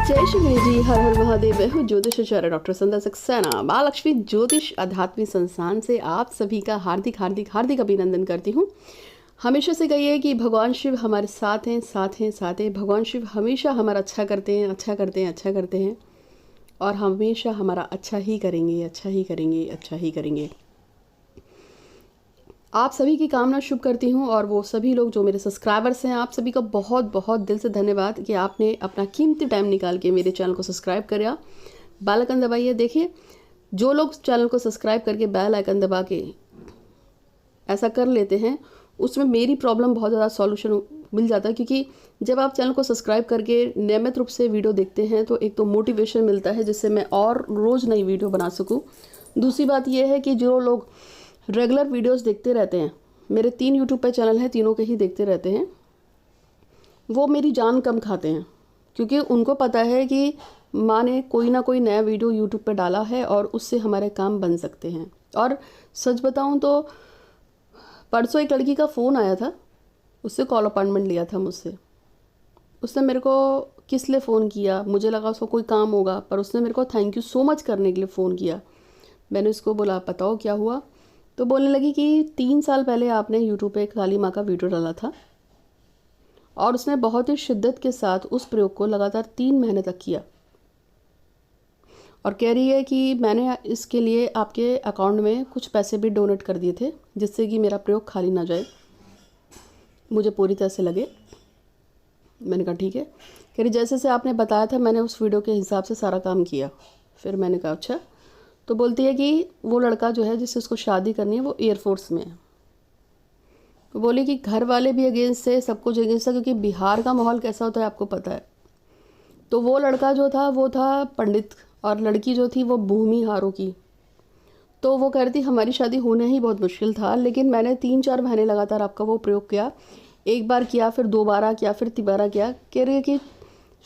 जय श्री गणेश जी, हर हर महादेव। मैं हूँ ज्योतिषाचार्य डॉक्टर संध्या सक्सेना, महालक्ष्मी ज्योतिष आध्यात्मिक संस्थान से आप सभी का हार्दिक हार्दिक हार्दिक अभिनंदन करती हूँ। हमेशा से कहिए कि भगवान शिव हमारे साथ हैं, साथ हैं, साथ हैं। भगवान शिव हमेशा हमारा अच्छा करते हैं, अच्छा करते हैं, अच्छा करते हैं और हमेशा हमारा अच्छा ही करेंगे, अच्छा ही करेंगे, अच्छा ही करेंगे। आप सभी की कामना शुभ करती हूँ और वो सभी लोग जो मेरे सब्सक्राइबर्स हैं, आप सभी का बहुत बहुत दिल से धन्यवाद कि आपने अपना कीमती टाइम निकाल के मेरे चैनल को सब्सक्राइब करा। बेल आइकन दबाइए। देखिए, जो लोग चैनल को सब्सक्राइब करके बेल आइकन दबा के ऐसा कर लेते हैं, उसमें मेरी प्रॉब्लम बहुत ज़्यादा सॉल्यूशन मिल जाता है, क्योंकि जब आप चैनल को सब्सक्राइब करके नियमित रूप से वीडियो देखते हैं तो एक तो मोटिवेशन मिलता है जिससे मैं और रोज़ नई वीडियो बना सकूँ। दूसरी बात यह है कि जो लोग रेगुलर वीडियोस देखते रहते हैं, मेरे 3 यूट्यूब पे चैनल हैं, तीनों के ही देखते रहते हैं, वो मेरी जान कम खाते हैं, क्योंकि उनको पता है कि माँ ने कोई ना कोई नया वीडियो यूट्यूब पे डाला है और उससे हमारे काम बन सकते हैं। और सच बताऊं तो परसों एक लड़की का फ़ोन आया था, उससे कॉल अपॉइंटमेंट लिया था मुझसे। उसने मेरे को किस लिए फ़ोन किया, मुझे लगा उसको कोई काम होगा, पर उसने मेरे को थैंक यू सो मच करने के लिए फ़ोन किया। मैंने उसको बोला बताओ क्या हुआ, तो बोलने लगी कि 3 साल पहले आपने यूट्यूब पे काली माँ का वीडियो डाला था और उसने बहुत ही शिद्दत के साथ उस प्रयोग को लगातार 3 महीने तक किया और कह रही है कि मैंने इसके लिए आपके अकाउंट में कुछ पैसे भी डोनेट कर दिए थे जिससे कि मेरा प्रयोग खाली ना जाए, मुझे पूरी तरह से लगे। मैंने कहा ठीक है। कह रही जैसे से आपने बताया था मैंने उस वीडियो के हिसाब से सारा काम किया। फिर मैंने कहा अच्छा। तो बोलती है कि वो लड़का जो है जिससे उसको शादी करनी है वो एयरफोर्स में है। तो बोली कि घर वाले भी अगेंस्ट है, सब कुछ अगेंस्ट है, क्योंकि बिहार का माहौल कैसा होता है आपको पता है। तो वो लड़का जो था वो था पंडित और लड़की जो थी वो भूमिहारों की। तो वो कह रही थी हमारी शादी होना ही बहुत मुश्किल था, लेकिन मैंने 3-4 महीने लगातार आपका वो प्रयोग किया। एक बार किया, फिर 2 बार किया, फिर 3 बार किया। कह रही है कि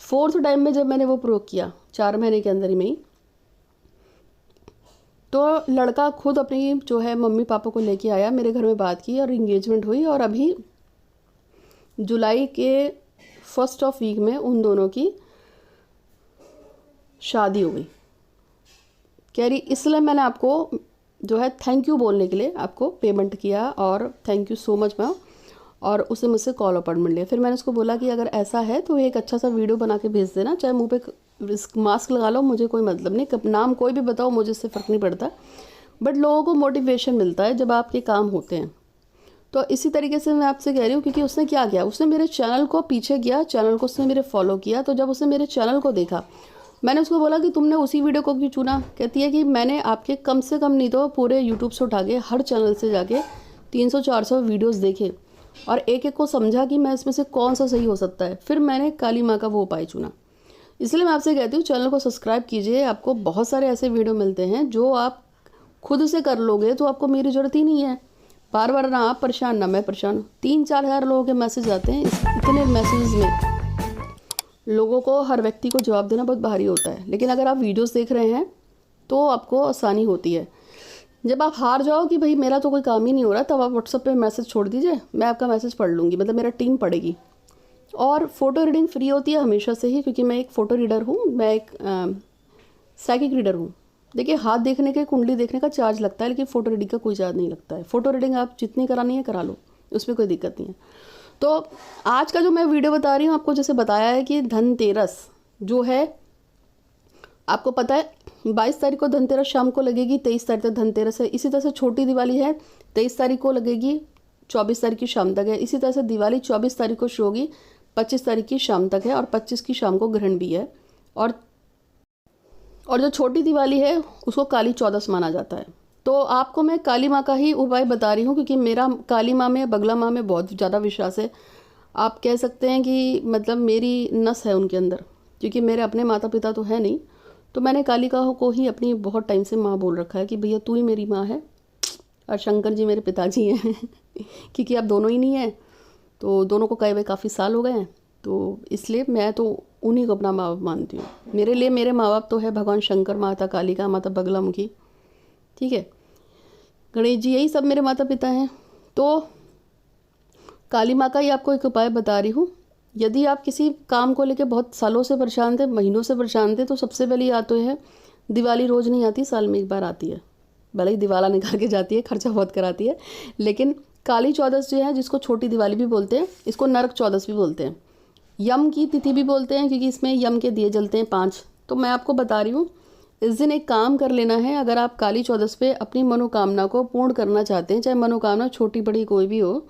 4th टाइम में जब मैंने वो प्रयोग किया 4 महीने के अंदर ही में ही, तो लड़का खुद अपनी जो है मम्मी पापा को लेके आया, मेरे घर में बात की और इंगेजमेंट हुई और अभी जुलाई के फर्स्ट ऑफ वीक में उन दोनों की शादी हो गई। कह रही इसलिए मैंने आपको जो है थैंक यू बोलने के लिए आपको पेमेंट किया और thank you so much ma'am. और उसने मुझसे कॉल अपॉइंटमेंट लिया। फिर मैंने उसको बोला कि अगर ऐसा है तो एक अच्छा सा वीडियो बना के भेज देना, चाहे मुंह पे मास्क लगा लो, मुझे कोई मतलब नहीं, कब नाम कोई भी बताओ, मुझे इससे फ़र्क नहीं पड़ता, बट लोगों को मोटिवेशन मिलता है जब आपके काम होते हैं। तो इसी तरीके से मैं आपसे कह रही हूँ, क्योंकि उसने क्या किया, उसने मेरे चैनल को पीछे किया, चैनल को उसने मेरे फॉलो किया। तो जब उसने मेरे चैनल को देखा, मैंने उसको बोला कि तुमने उसी वीडियो को क्यों चुना। कहती है कि मैंने आपके कम से कम नहीं तो पूरे यूट्यूब से उठा के हर चैनल से जाके 300-400 वीडियोज़ देखे और एक एक को समझा कि मैं इसमें से कौन सा सही हो सकता है। फिर मैंने काली माँ का वो उपाय चुना। इसलिए मैं आपसे कहती हूँ चैनल को सब्सक्राइब कीजिए। आपको बहुत सारे ऐसे वीडियो मिलते हैं जो आप खुद से कर लोगे तो आपको मेरी ज़रूरत ही नहीं है। बार बार ना आप परेशान ना मैं परेशान। 3-4 हज़ार लोगों के मैसेज आते हैं, इतने मैसेज में लोगों को हर व्यक्ति को जवाब देना बहुत भारी होता है। लेकिन अगर आप वीडियोस देख रहे हैं तो आपको आसानी होती है। जब आप हार जाओ कि भाई मेरा तो कोई काम ही नहीं हो रहा, तब आप व्हाट्सएप पे मैसेज छोड़ दीजिए, मैं आपका मैसेज पढ़ लूँगी, मतलब मेरा टीम पढ़ेगी। और फ़ोटो रीडिंग फ्री होती है हमेशा से ही, क्योंकि मैं एक फ़ोटो रीडर हूँ, मैं एक साइकिक रीडर हूँ। देखिए, हाथ देखने के, कुंडली देखने का चार्ज लगता है, लेकिन फ़ोटो रीडिंग का कोई चार्ज नहीं लगता है। फ़ोटो रीडिंग आप जितनी करानी है करा लो, उसमें कोई दिक्कत नहीं है। तो आज का जो मैं वीडियो बता रही हूँ आपको, जैसे बताया है कि धनतेरस जो है, आपको पता है 22 तारीख को धनतेरस शाम को लगेगी, 23 तारीख तक धनतेरस है। इसी तरह से छोटी दिवाली है 23 तारीख को लगेगी, 24 तारीख की शाम तक है। इसी तरह से दिवाली 24 तारीख को शुरू होगी, 25 तारीख की शाम तक है और 25 की शाम को ग्रहण भी है। और जो छोटी दिवाली है उसको काली चौदस माना जाता है। तो आपको मैं काली माँ का ही उपाय बता रही हूँ, क्योंकि मेरा काली माँ में, बगला माँ में बहुत ज़्यादा विश्वास है। आप कह सकते हैं कि मतलब मेरी नस है उनके अंदर, क्योंकि मेरे अपने माता पिता तो है नहीं, तो मैंने कालिका को ही अपनी बहुत टाइम से माँ बोल रखा है कि भैया तू ही मेरी माँ है और शंकर जी मेरे पिताजी हैं क्योंकि अब दोनों ही नहीं हैं, तो दोनों को कहे हुए काफ़ी साल हो गए हैं, तो इसलिए मैं तो उन्हीं को अपना माँ बाप मानती हूँ। मेरे लिए मेरे माँ बाप तो है भगवान शंकर, माता कालिका, माता बगलामुखी, ठीक है, गणेश जी, यही सब मेरे माता पिता हैं। तो काली माँ का ही आपको एक उपाय बता रही हूँ। यदि आप किसी काम को लेकर बहुत सालों से परेशान थे, महीनों से परेशान थे, तो सबसे पहले या तो है दिवाली रोज़ नहीं आती, साल में एक बार आती है, भले ही दिवाला निकाल के जाती है, खर्चा बहुत कराती है, लेकिन काली चौदस जो है, जिसको छोटी दिवाली भी बोलते हैं, इसको नरक चौदस भी बोलते हैं, यम की तिथि भी बोलते हैं, क्योंकि इसमें यम के दिए जलते हैं 5। तो मैं आपको बता रही हूँ, इस दिन एक काम कर लेना है। अगर आप काली चौदस पे अपनी मनोकामना को पूर्ण करना चाहते हैं, चाहे मनोकामना छोटी बड़ी कोई भी हो,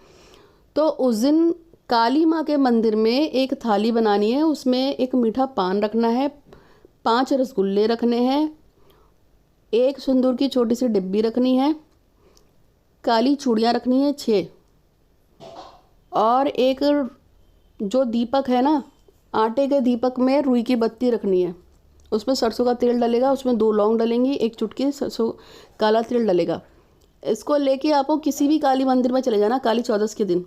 तो उस दिन काली माँ के मंदिर में एक थाली बनानी है, उसमें एक मीठा पान रखना है, 5 रसगुल्ले रखने हैं, एक सिंदूर की छोटी सी डिब्बी रखनी है, काली चूड़ियाँ रखनी है 6, और एक जो दीपक है ना, आटे के दीपक में रुई की बत्ती रखनी है, उसमें सरसों का तेल डलेगा, उसमें 2 लौंग डलेंगी, 1 चुटकी सरसों काला तिल डलेगा। इसको लेके आपको किसी भी काली मंदिर में चले जाना काली चौदस के दिन।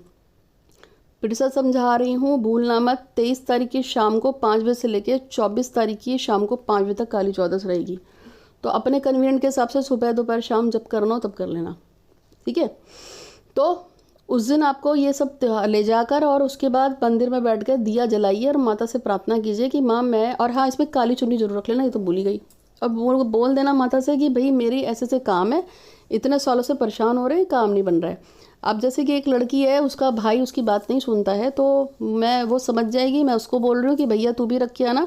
फिर से समझा रही हूँ, भूलना मत, 23 तारीख की शाम को 5 बजे से लेके 24 तारीख की शाम को 5 बजे तक काली चौदस रहेगी। तो अपने कन्वीनियंट के हिसाब से सुबह दोपहर शाम जब करना हो तब कर लेना, ठीक है। तो उस दिन आपको ये सब ले जाकर और उसके बाद मंदिर में बैठ कर दिया जलाइए और माता से प्रार्थना कीजिए कि माँ मैं, और हाँ इसमें काली चुन्नी जरूर रख लेना, ये तो भूल ही गई। अब वो बोल देना माता से कि भाई मेरी ऐसे ऐसे काम है, इतने सालों से परेशान हो रहे हैं, काम नहीं बन रहा है। अब जैसे कि एक लड़की है, उसका भाई उसकी बात नहीं सुनता है, तो मैं वो समझ जाएगी, मैं उसको बोल रही हूँ कि भैया तू भी रख के आना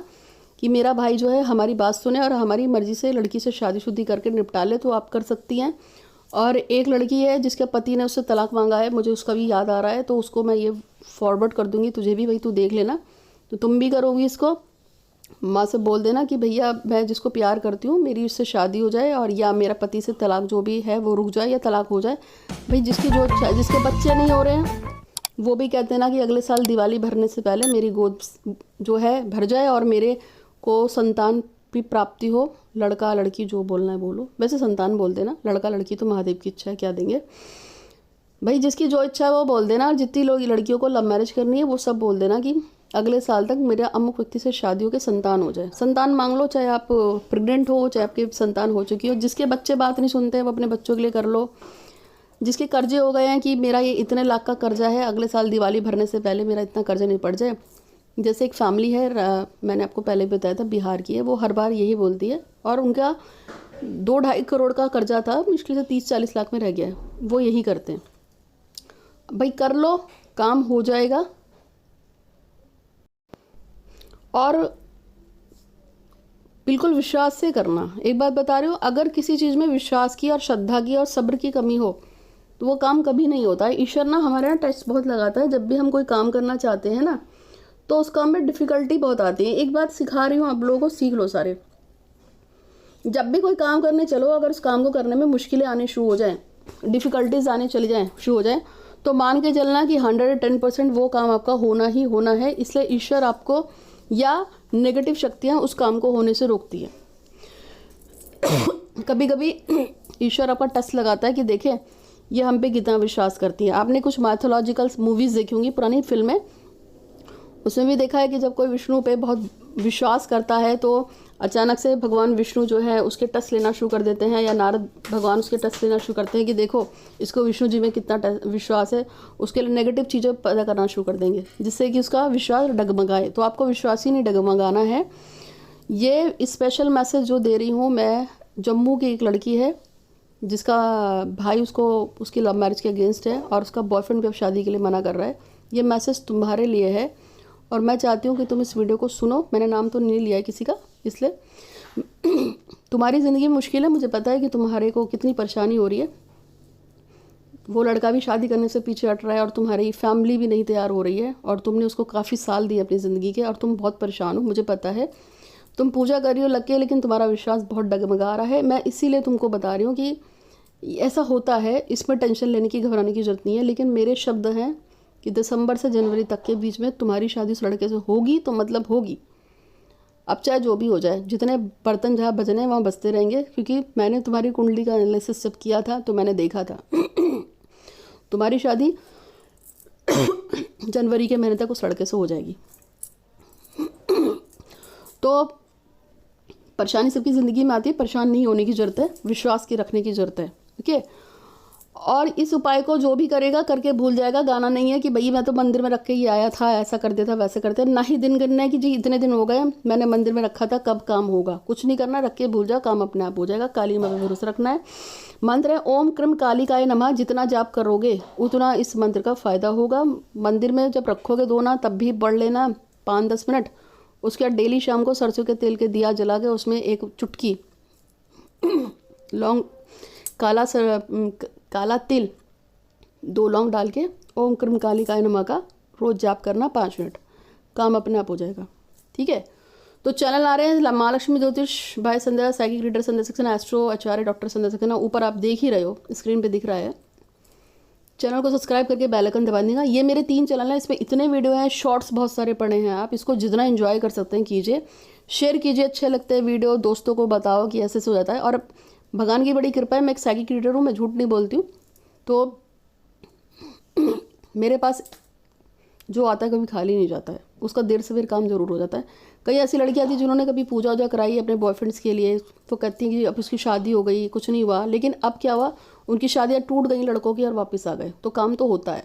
कि मेरा भाई जो है हमारी बात सुने और हमारी मर्ज़ी से लड़की से शादीशुदी करके निपटा ले, तो आप कर सकती हैं। और एक लड़की है जिसके पति ने उससे तलाक मांगा है, मुझे उसका भी याद आ रहा है, तो उसको मैं ये फॉरवर्ड कर दूंगी तुझे भी, भाई तू देख लेना, तो तुम भी करोगी इसको। माँ से बोल देना कि भैया मैं जिसको प्यार करती हूँ मेरी उससे शादी हो जाए, और या मेरा पति से तलाक जो भी है वो रुक जाए या तलाक हो जाए। भाई जिसकी जो जिसके बच्चे नहीं हो रहे हैं वो भी कहते हैं ना कि अगले साल दिवाली भरने से पहले मेरी गोद जो है भर जाए और मेरे को संतान भी प्राप्ति हो, लड़का लड़की जो बोलना है बोलो, वैसे संतान बोल देना, लड़का लड़की तो महादेव की इच्छा है, क्या देंगे भाई, जिसकी जो इच्छा है वो बोल देना। और जितनी लोग लड़कियों को लव मैरिज करनी है वो सब बोल देना कि अगले साल तक मेरा अमुक व्यक्ति से शादी हो के संतान हो जाए। संतान मांग लो, चाहे आप प्रेग्नेंट हो, चाहे आपकी संतान हो चुकी हो। जिसके बच्चे बात नहीं सुनते हैं वो अपने बच्चों के लिए कर लो। जिसके कर्जे हो गए हैं कि मेरा ये इतने लाख का कर्जा है, अगले साल दिवाली भरने से पहले मेरा इतना कर्जा नहीं पड़ जाए। जैसे एक फैमिली है, मैंने आपको पहले बताया था, बिहार की है, वो हर बार यही बोलती है, और उनका 2-2.5 करोड़ का कर्जा था, मुश्किल से 30-40 लाख में रह गया है। वो यही करते हैं। भाई कर लो, काम हो जाएगा। और बिल्कुल विश्वास से करना। एक बात बता रही हूँ, अगर किसी चीज़ में विश्वास की और श्रद्धा की और सब्र की कमी हो तो वो काम कभी नहीं होता है। ईश्वर ना हमारे यहाँ टेस्ट बहुत लगाता है, जब भी हम कोई काम करना चाहते हैं ना तो उस काम में डिफ़िकल्टी बहुत आती है। एक बात सिखा रही हूँ, आप लोगों को सीख लो सारे। जब भी कोई काम करने चलो, अगर उस काम को करने में मुश्किलें आनी शुरू हो जाएं, डिफ़िकल्टीज आने चली जाएं, शुरू हो जाएं, तो मान के चलना कि 110% वो काम आपका होना ही होना है। इसलिए ईश्वर आपको या नेगेटिव शक्तियाँ उस काम को होने से रोकती है। कभी कभी ईश्वर आपका टेस्ट लगाता है कि देखें ये हम पे कितना विश्वास करती है। आपने कुछ माइथोलॉजिकल मूवीज़ देखी होंगी, पुरानी फिल्में, उसमें भी देखा है कि जब कोई विष्णु पे बहुत विश्वास करता है तो अचानक से भगवान विष्णु जो है उसके टेस्ट लेना शुरू कर देते हैं, या नारद भगवान उसके टेस्ट लेना शुरू करते हैं कि देखो इसको विष्णु जी में कितना विश्वास है, उसके लिए नेगेटिव चीज़ें पैदा करना शुरू कर देंगे जिससे कि उसका विश्वास डगमगाए। तो आपको विश्वास ही नहीं डगमगाना है। ये स्पेशल मैसेज जो दे रही हूँ मैं, जम्मू की एक लड़की है जिसका भाई उसको उसकी लव मैरिज के अगेंस्ट है और उसका बॉयफ्रेंड भी अब शादी के लिए मना कर रहा है। ये मैसेज तुम्हारे लिए है और मैं चाहती हूँ कि तुम इस वीडियो को सुनो। मैंने नाम तो नहीं लिया है किसी का, इसलिए तुम्हारी ज़िंदगी में मुश्किल है, मुझे पता है कि तुम्हारे को कितनी परेशानी हो रही है। वो लड़का भी शादी करने से पीछे हट रहा है और तुम्हारी फैमिली भी नहीं तैयार हो रही है, और तुमने उसको काफ़ी साल दिए अपनी ज़िंदगी के, और तुम बहुत परेशान हो, मुझे पता है। तुम पूजा कर रही हो लग के, लेकिन तुम्हारा विश्वास बहुत डगमगा रहा है। मैं इसीलिए तुमको बता रही हूँ कि ऐसा होता है, इसमें टेंशन लेने की, घबराने की ज़रूरत नहीं है। लेकिन मेरे शब्द हैं कि दिसंबर से जनवरी तक के बीच में तुम्हारी शादी उस लड़के से होगी तो मतलब होगी। अब चाहे जो भी हो जाए, जितने बर्तन जहाँ बजने वहाँ बजते रहेंगे, क्योंकि मैंने तुम्हारी कुंडली का एनालिसिस जब किया था तो मैंने देखा था तुम्हारी शादी जनवरी के महीने तक उस लड़के से हो जाएगी। तो परेशानी सबकी ज़िंदगी में आती है, परेशान नहीं होने की ज़रूरत है, विश्वास की रखने की ज़रूरत है, ओके। और इस उपाय को जो भी करेगा करके भूल जाएगा। गाना नहीं है कि भाई मैं तो मंदिर में रख के ही आया था, ऐसा कर देता वैसे करते, ना ही दिन गिनना है कि जी इतने दिन हो गए मैंने मंदिर में रखा था, कब काम होगा। कुछ नहीं करना, रख के भूल जाओ, काम अपने आप हो जाएगा। काली माँ पे भरोसा रखना है। मंत्र है ओम क्रम कालिकाय नमः। जितना जाप करोगे उतना इस मंत्र का फायदा होगा। मंदिर में जब रखोगे दो ना, तब भी पढ़ लेना 5-10 मिनट। उसके बाद डेली शाम को सरसों के तेल के दिया जला के उसमें एक चुटकी लौंग, काला तिल, 2 लौंग डाल के ओम क्रम कालिकाय नमः का रोज जाप करना 5 मिनट, काम अपने आप हो जाएगा। ठीक है। तो चैनल आ रहे हैं महालक्ष्मी ज्योतिष भाई संध्या, साइकिक रीडर संध्या सक्सेना, एस्ट्रो आचार्य डॉक्टर संध्या सक्सेना, ऊपर आप देख ही रहे हो, स्क्रीन पे दिख रहा है। चैनल को सब्सक्राइब करके बेल आइकन दबा देगा। ये मेरे 3 चैनल हैं, इसमें इतने वीडियो हैं, शॉर्ट्स बहुत सारे पड़े हैं, आप इसको जितना एंजॉय कर सकते हैं कीजिए, शेयर कीजिए, अच्छे लगते हैं वीडियो, दोस्तों को बताओ कि ऐसे हो जाता है। और भगवान की बड़ी कृपा है, मैं एक साइकिक रीडर हूँ, मैं झूठ नहीं बोलती हूँ। तो मेरे पास जो आता है कभी खाली नहीं जाता है, उसका देर से देर काम जरूर हो जाता है। कई ऐसी लड़कियां थी जिन्होंने कभी पूजा वूजा कराई अपने बॉयफ्रेंड्स के लिए, तो कहती हैं कि अब उसकी शादी हो गई, कुछ नहीं हुआ। लेकिन अब क्या हुआ, उनकी शादियां टूट गई लड़कों की और वापस आ गए। तो काम तो होता है।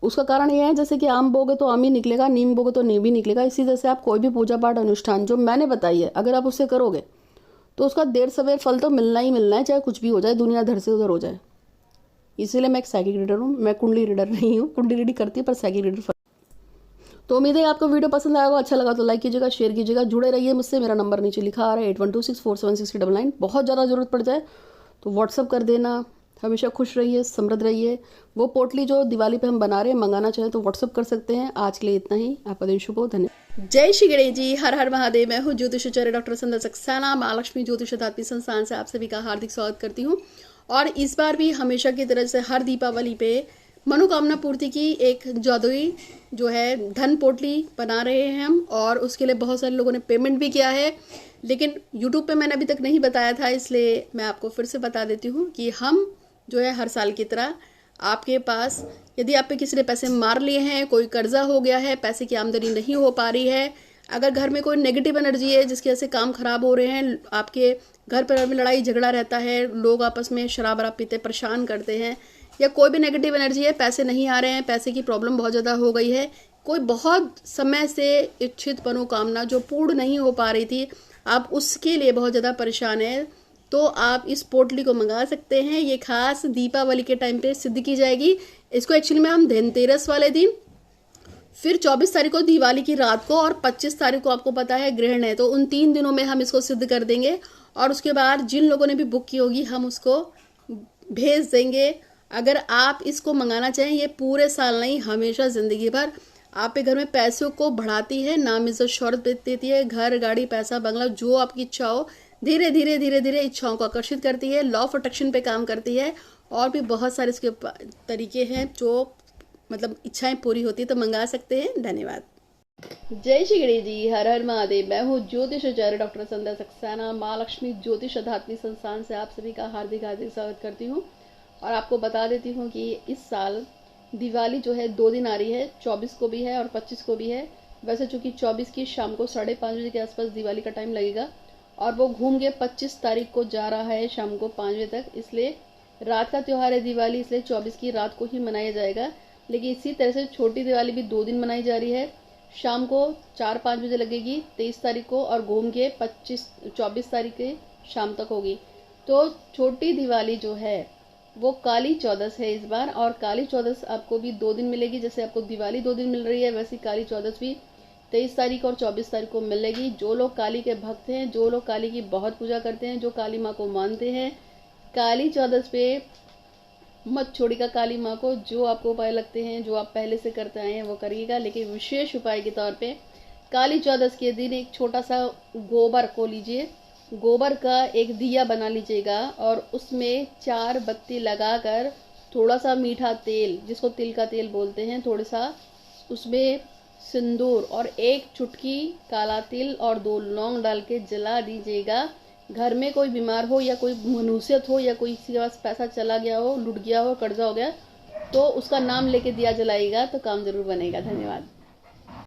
उसका कारण ये है, जैसे कि आम बोगे तो आम ही निकलेगा, नीम बोगे तो नीम भी निकलेगा। इसी तरह से आप कोई भी पूजा पाठ अनुष्ठान जो मैंने बताई है, अगर आप उससे करोगे तो उसका देर सवेर फल तो मिलना ही मिलना है, चाहे कुछ भी हो जाए, दुनिया धर से उधर हो जाए। इसीलिए मैं एक साइकिक रीडर हूँ, मैं कुंडली रीडर नहीं हूँ। कुंडली रीडिंग करती है पर साइकिक रीडर। तो उम्मीद है आपको वीडियो पसंद आएगा, अच्छा लगा तो लाइक कीजिएगा, शेयर कीजिएगा, जुड़े रहिए मुझसे। मेरा नंबर नीचे लिखा आ रहा है 8126476399। बहुत ज़्यादा ज़रूरत पड़ जाए तो व्हाट्सअप कर देना। हमेशा खुश रहिए, समृद्ध रहिए। वो पोटली जो दिवाली पे हम बना रहे हैं, मंगाना चाहें तो व्हाट्सअप कर सकते हैं। आज के लिए इतना ही। आपका दिन शुभ हो। धन्यवाद। जय श्री गणेश जी, हर हर महादेव। मैं हूँ ज्योतिषाचार्य डॉक्टर संध्या सक्सेना, महालक्ष्मी ज्योतिष अध्यात्मिक संस्थान से आप सभी का हार्दिक स्वागत करती हूँ। और इस बार भी हमेशा की तरह से हर दीपावली पे मनोकामना पूर्ति की एक जादुई जो है धन पोटली बना रहे हैं हम, और उसके लिए बहुत सारे लोगों ने पेमेंट भी किया है। लेकिन YouTube पे मैंने अभी तक नहीं बताया था, इसलिए मैं आपको फिर से बता देती हूँ कि हम जो है हर साल की तरह आपके पास, यदि आप पे किसी ने पैसे मार लिए हैं, कोई कर्जा हो गया है, पैसे की आमदनी नहीं हो पा रही है, अगर घर में कोई नेगेटिव एनर्जी है जिसकी वजह से काम खराब हो रहे हैं, आपके घर पर में लड़ाई झगड़ा रहता है, लोग आपस में शराब वराब पीते परेशान करते हैं, या कोई भी नेगेटिव एनर्जी है, पैसे नहीं आ रहे हैं, पैसे की प्रॉब्लम बहुत ज़्यादा हो गई है, कोई बहुत समय से इच्छित मनोकामना जो पूर्ण नहीं हो पा रही थी, आप उसके लिए बहुत ज़्यादा परेशान है, तो आप इस पोटली को मंगा सकते हैं। ये खास दीपावली के टाइम पे सिद्ध की जाएगी। इसको एक्चुअली में हम धनतेरस वाले दिन, फिर 24 तारीख को दिवाली की रात को, और 25 तारीख को आपको पता है ग्रहण है, तो उन 3 दिनों में हम इसको सिद्ध कर देंगे। और उसके बाद जिन लोगों ने भी बुक की होगी हम उसको भेज देंगे। अगर आप इसको मंगाना चाहें, ये पूरे साल नहीं, हमेशा जिंदगी भर आपके घर में पैसों को बढ़ाती है, नाम इज्जत शौहरत देती है, घर गाड़ी पैसा बंगला जो आपकी इच्छा हो, धीरे धीरे धीरे धीरे इच्छाओं को आकर्षित करती है, लॉ ऑफ अट्रैक्शन पे काम करती है। और भी बहुत सारे इसके तरीके हैं जो मतलब इच्छाएं पूरी होती है, तो मंगा सकते हैं। धन्यवाद। जय श्री गणेश जी, हर हर महादेव। मैं हूँ ज्योतिषाचार्य डॉक्टर संध्या सक्सेना, महालक्ष्मी ज्योतिष अध्यात्मिक संस्थान से आप सभी का हार्दिक हार्दिक स्वागत करती हूँ। और आपको बता देती हूँ कि इस साल दिवाली जो है 2 दिन आ रही है, 24 को भी है और 25 को भी है। वैसे चूंकि 24 की शाम को 5:30 बजे के आसपास दिवाली का टाइम लगेगा, और वो घूम के 25 तारीख को जा रहा है शाम को 5 बजे तक, इसलिए रात का त्यौहार है दिवाली, इसलिए 24 की रात को ही मनाया जाएगा। लेकिन इसी तरह से छोटी दिवाली भी 2 दिन मनाई जा रही है, शाम को 4-5 बजे लगेगी 23 तारीख को, और घूम के 24 तारीख के शाम तक होगी। तो छोटी दिवाली जो है वो काली चौदस है इस बार, और काली चौदस आपको भी 2 दिन मिलेगी। जैसे आपको दिवाली 2 दिन मिल रही है, वैसी काली चौदस भी 23 तारीख और 24 तारीख को मिलेगी। जो लोग काली के भक्त हैं, जो लोग काली की बहुत पूजा करते हैं, जो काली माँ को मानते हैं, काली चौदस पे मत छोड़िएगा काली माँ को। जो आपको उपाय लगते हैं, जो आप पहले से करते आए हैं, वो करिएगा। लेकिन विशेष उपाय के तौर पे काली चौदस के दिन एक छोटा सा गोबर को लीजिए, गोबर का एक दिया बना लीजिएगा, और उसमें 4 बत्ती लगाकर थोड़ा सा मीठा तेल, जिसको तिल का तेल बोलते हैं, थोड़ा सा उसमें सिंदूर और 1 चुटकी काला तिल और 2 लौंग डाल के जला दीजिएगा। घर में कोई बीमार हो, या कोई मनुष्यत हो, या कोई किसी के पास पैसा चला गया हो, लुट गया हो, कर्जा हो गया, तो उसका नाम लेके दिया जलाएगा तो काम जरूर बनेगा। धन्यवाद।